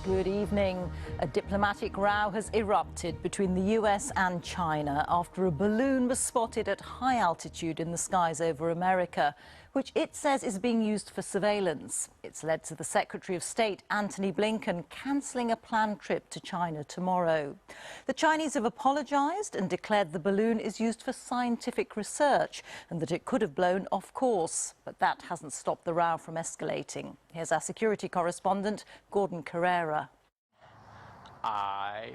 Good evening. A diplomatic row has erupted between the US and China after a balloon was spotted at high altitude in the skies over America, which it says is being used for surveillance. It's led to the Secretary of State, Antony Blinken, cancelling a planned trip to China tomorrow. The Chinese have apologised and declared the balloon is used for scientific research and that it could have blown off course. But that hasn't stopped the row from escalating. Here's our security correspondent, Gordon Carrera. I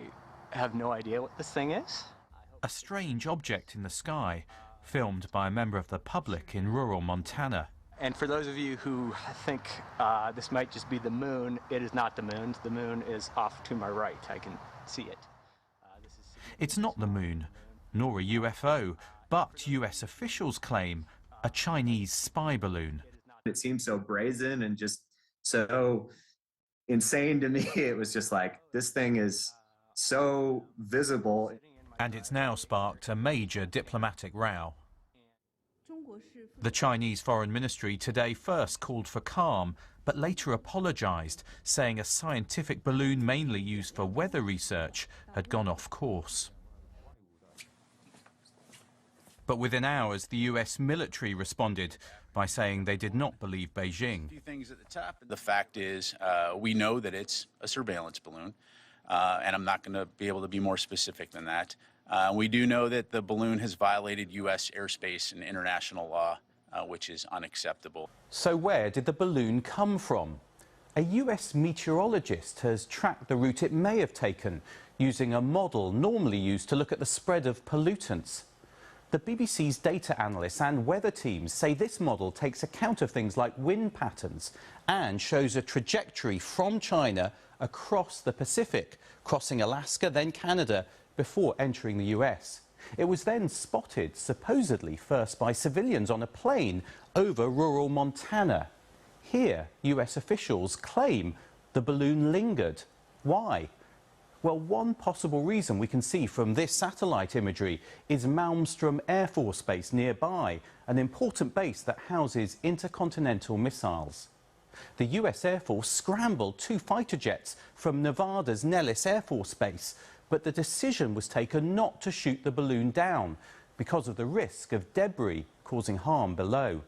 have no idea what this thing is. A strange object in the sky, filmed by a member of the public in rural Montana. And for those of you who think this might just be the moon, it is not the moon. The moon is off to my right. I can see it. It's not the moon, nor a UFO, but US officials claim a Chinese spy balloon. It seemed so brazen and just so insane to me. It was just like, this thing is so visible. And it's now sparked a major diplomatic row. The Chinese Foreign Ministry today first called for calm, but later apologised, saying a scientific balloon mainly used for weather research had gone off course. But within hours, the US military responded by saying they did not believe Beijing. A few things at the top. The fact is, we know that it's a surveillance balloon, and I'm not going to be able to be more specific than that. We do know that the balloon has violated US airspace and international law, which is unacceptable. So where did the balloon come from? A US meteorologist has tracked the route it may have taken using a model normally used to look at the spread of pollutants. The BBC's data analysts and weather teams say this model takes account of things like wind patterns and shows a trajectory from China across the Pacific, crossing Alaska, then Canada, before entering the US. It was then spotted, supposedly first by civilians on a plane over rural Montana. Here, US officials claim the balloon lingered. Why? Well, one possible reason we can see from this satellite imagery is Malmstrom Air Force Base nearby, an important base that houses intercontinental missiles. The US Air Force scrambled 2 fighter jets from Nevada's Nellis Air Force Base, but the decision was taken not to shoot the balloon down because of the risk of debris causing harm below.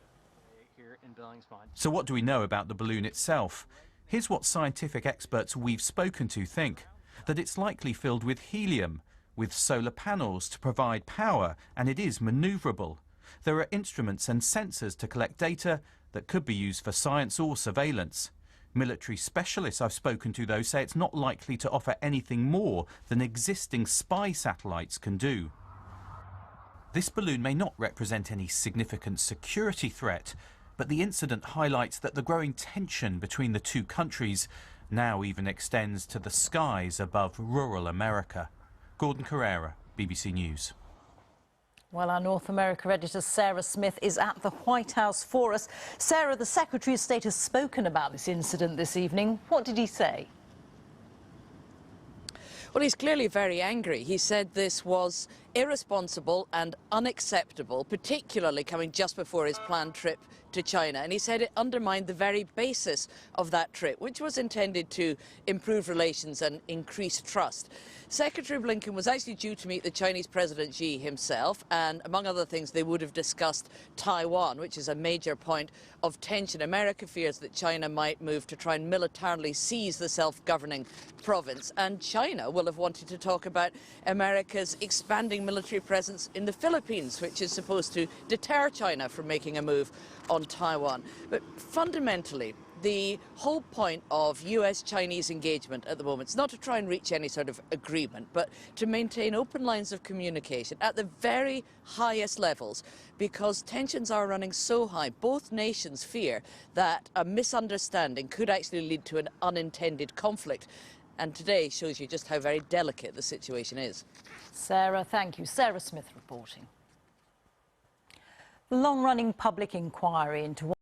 So what do we know about the balloon itself? Here's what scientific experts we've spoken to think. That it's likely filled with helium, with solar panels to provide power, and it is manoeuvrable. There are instruments and sensors to collect data that could be used for science or surveillance. Military specialists I've spoken to, though, say it's not likely to offer anything more than existing spy satellites can do. This balloon may not represent any significant security threat, but the incident highlights that the growing tension between the two countries now even extends to the skies above rural America. Gordon Carrera, BBC News. Well, our North America editor Sarah Smith is at the White House for us. Sarah, the Secretary of State has spoken about this incident this evening. What did he say? Well, he's clearly very angry. He said this was irresponsible and unacceptable, particularly coming just before his planned trip to China. And he said it undermined the very basis of that trip, which was intended to improve relations and increase trust. Secretary Blinken was actually due to meet the Chinese President Xi himself, and among other things, they would have discussed Taiwan, which is a major point of tension. America fears that China might move to try and militarily seize the self-governing province, and China will have wanted to talk about America's expanding military presence in the Philippines, which is supposed to deter China from making a move on Taiwan. But fundamentally, the whole point of US-Chinese engagement at the moment is not to try and reach any sort of agreement, but to maintain open lines of communication at the very highest levels, because tensions are running so high. Both nations fear that a misunderstanding could actually lead to an unintended conflict. And today shows you just how very delicate the situation is. Sarah, thank you. Sarah Smith reporting. The long-running public inquiry into